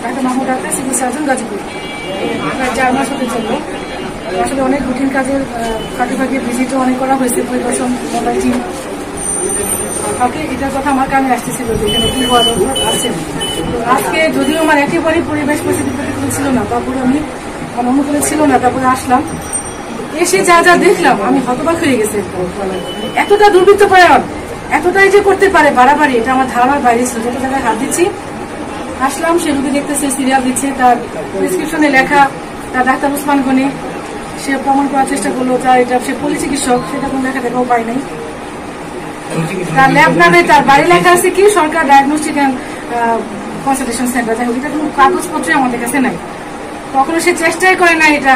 Doctor Mahmud Akter, civil surgeon, Gazipur. প্রায় 4 মাস হতে চললো। আসলে অনেক রুটিন কাজের ফাঁকে ফাঁকে ভিজিটও অনেক করা হয়েছে, পরিদর্শন, মোবাইল টিম। কাউকে এটার কথা আমার কানে আসতেছিল যে এখানে কি হওয়া দরকার আছে। আজকে যদিও আমার একেবারেই পরিবেশ পরিস্থিতি প্রতিকূল ছিল না, তারপরে আমি অনুকূলে ছিল না, তারপরে আসলাম, এসে যা যা দেখলাম আমি হতবাক হয়ে গেছি। এতটা দুর্বৃত্ত পরায়ণ, এতটাই যে করতে পারে বাড়াবাড়ি, এটা আমার ধারণার বাইরে ছিল। যত জায়গায় হাত দিচ্ছি, আসলাম, সে রুগী দেখতেছে, সিরিয়াল দিচ্ছে, তার প্রেসক্রিপশনে লেখা, তার ডাক্তার ওসমান গনি, সে প্রমাণ করার চেষ্টা করলো তার এটা সে পলি চিকিৎসক, সেটা কোনো লেখা দেখাও পাই নাই। তার ল্যাব নামে তার বাড়ি লেখা আছে কি সরকার ডায়াগনস্টিক অ্যান্ড কনসালটেশন সেন্টার, যাই হোক এটা কোনো কাগজপত্রই আমাদের কাছে নাই। কখনো সে চেষ্টাই করে না এটা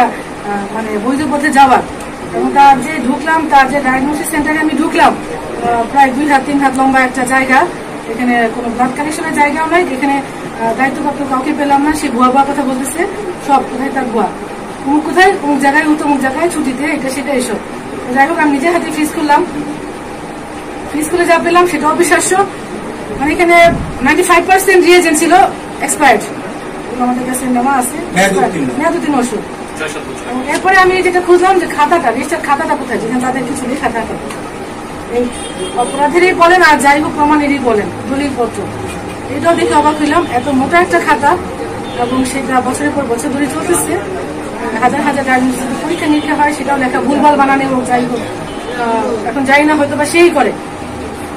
মানে বৈধ পথে যাওয়ার। এবং তার যে ঢুকলাম, তার যে ডায়াগনস্টিক সেন্টারে আমি ঢুকলাম, প্রায় 2 হাত 3 হাত লম্বা একটা জায়গা, এখানে কোনো ব্লাড কালেকশনের জায়গাও নাই, এখানে দায়িত্বপ্রাপ্ত কাউকে পেলাম না। সে ভুয়া ভুয়া কথা বলতেছে, সব কোথায় তার ভুয়া, অমুক কোথায় অমুক জায়গায়, অমুক জায়গায় ছুটিতে, এটা সেটা এসব। যাই হোক আমি নিজের হাতে ফিস করলাম, ফিস করে যা পেলাম সেটা অবিশ্বাস্য। মানে এখানে 95% রিয়েজেন্ট ছিল এক্সপায়ার্ড, আমাদের কাছে নেওয়া আছে মেয়াদোত্তীর্ণ ওষুধ। এরপরে আমি যেটা খুঁজলাম যে খাতাটা, রেজিস্টার খাতাটা কোথায়, যেখানে তাদের কিছু লেখা থাকে, এই অপরাধেরই বলেন আর যাই হোক প্রমাণেরই বলেন, দলিলপত্র, এটাও দেখে অবাক হইলাম। এত মোটা একটা খাতা, এবং সেটা বছরের পর বছর ধরে চলতেছে, হাজার হাজার ডায়াগনোসিস পরীক্ষা নিরীক্ষা হয়, সেটাও লেখা ভুলভাল বানানো, এবং যাই হোক এখন জানি না হয়তো বা সেই করে,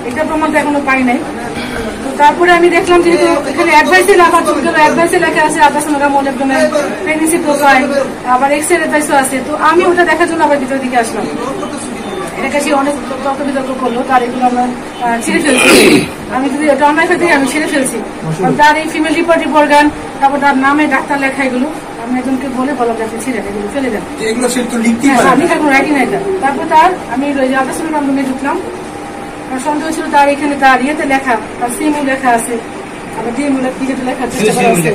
এটা প্রমাণ তো এখনো পাই নাই। তো তারপরে আমি দেখলাম যেহেতু এখানে অ্যাডভাইসে লেখা, অ্যাডভাইসে লেখা আছে আল্ট্রাসোনোগ্রাম, মোলেবডোমেন, প্রেগন্যান্সি প্রোফাইল, আবার এক্স রে অ্যাডভাইসও আছে। তো আমি ওটা দেখার জন্য আবার ভিতরের দিকে আসলাম। এটাকে সে অনেক তর্ক বিতর্ক করলো, তার এগুলো আমরা ছিঁড়ে ফেলছি। আমি যদি ওটা অন্যায় হয়ে থেকে আমি ছিঁড়ে ফেলছি, তার এই ফিমেল রিপ্রোডাক্টিভ অর্গান, তারপর তার নামে ডাক্তার লেখা, এগুলো আমি একজনকে বলে বলা যাচ্ছে ছিঁড়ে এগুলো ফেলে দেন, লেখা কোনো রাইটিং নাই তার। তারপর তার আমি আল্ট্রাসোনোগ্রাম রুমে ঢুকলাম, সন্দেহ ছিল তার এখানে তার ইয়েতে লেখা, তার সিএমও লেখা আছে, আবার ডিএমও লেখার চেষ্টা করা হচ্ছে।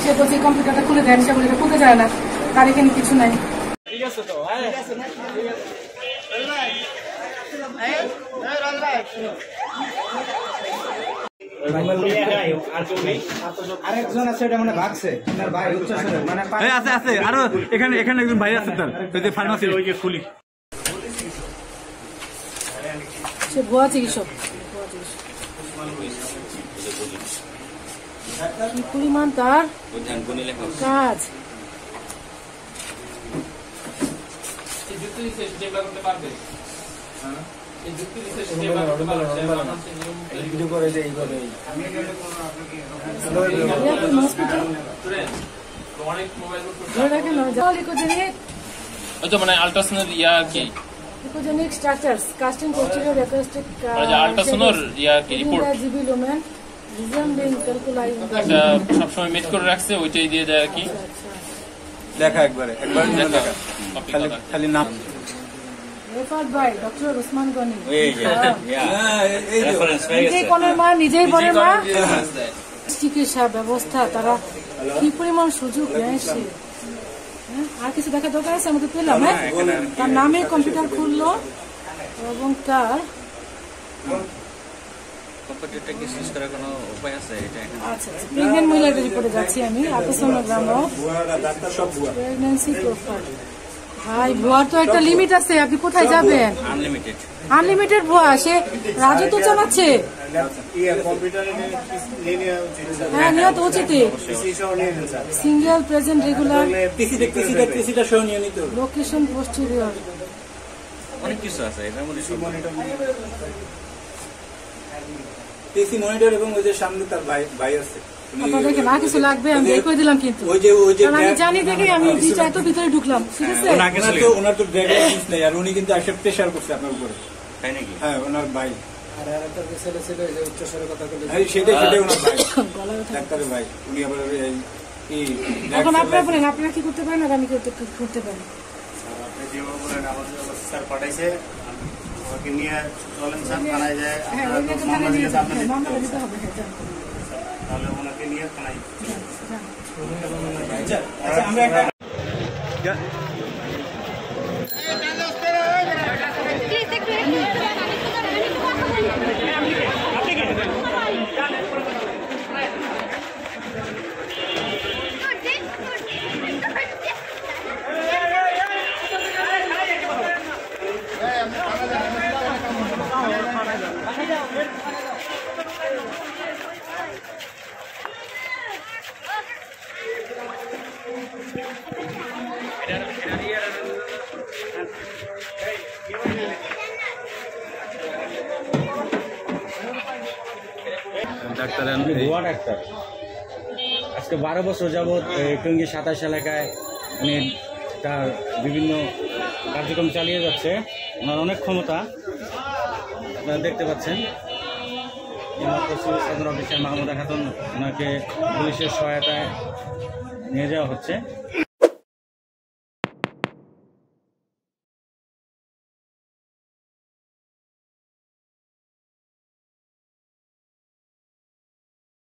সে বলছে কম্পিউটারটা খুলে দেন, সে বলে এটা খুলতে যায় না, তার এখানে কিছু নাই। আরেকজন আছে, এটা মানে ভাগছে ভাই, মানে আছে আছে আরো এখানে এখানে একজন ভাই আছে, তার ফার্মাসি খুলি, সে ভুয়া চিকিৎসক। পরিমাণ তার কাজ, মানে আল্ট্রাসাউন্ড ইয়া কি Ecogenic structures, casting posterior acoustic ultrasound ইয়া কি report GB lumen resembling calculi, এটা সব সময় মেট করে রাখছে, ওইটাই দিয়ে দেয় আর কি লেখা একবারে লেখা, খালি নাম। referred by Dr. Osman Gani, নিজেই কোনের মা, নিজেই বনের মা। চিকিৎসা ব্যবস্থা তারা কি পরিমাণ সুযোগ নেয়ছে, আর কিছু দেখা দরকার আছে আমাদের পেলাম। তার নামে কম্পিউটার খুললো, এবং তার প্রেগনেন্ট মহিলার রিপোর্টে যাচ্ছি আমি, আল্ট্রাসোনোগ্রাম অফ প্রেগন্যান্সি প্রোফাইল। ভাই ভুয়ার তো একটা লিমিট আছে, আপনি কোথায় যাবেন? আনলিমিটেড ভুয়া, সে রাজত্ব চালাচ্ছে। হ্যাঁ, নেওয়া তো উচিত। Single present regular location posterior, অনেক কিছু আছে এটার মধ্যে, পিসি মনিটর, এবং ওই যে সামনে তার ভাই আছে। দেখেন আর কিছু লাগবে আমি বের করে দিলাম, কিন্তু আমি জানি দেখে আমি এত ভিতরে ঢুকলাম। ঠিক আছে, ওনার তো ড্রাইভিং নেই, আর উনি কিন্তু আসলে প্রেশার করছে আপনার উপরে, তাই নাকি? হ্যাঁ, ওনার ভাই। সেটাই ওনার ভাই, ডাক্তারের ভাই। উনি আবার এখন আপনারা বলেন আপনারা কি করতে পারেন আর আমি করতে পারি? আপনি যেভাবে বলেন আমাদের স্যার পাঠাইছে, আমাকে নিয়ে চলেন স্যার থানায় যায়, তাহলে ওনাকে নিয়ে থানায়। আমরা ডাক্তার ভুয়া ডাক্তার। আজকে 12 বছর যাবৎ টঙ্গী 27 এলাকায় উনি তার বিভিন্ন কার্যক্রম চালিয়ে যাচ্ছে। ওনার অনেক ক্ষমতা আপনারা দেখতে পাচ্ছেন। এইমাত্র civil surgeon officer Mahmuda Khatun ওনাকে পুলিশের সহায়তায় নিয়ে যাওয়া হচ্ছে।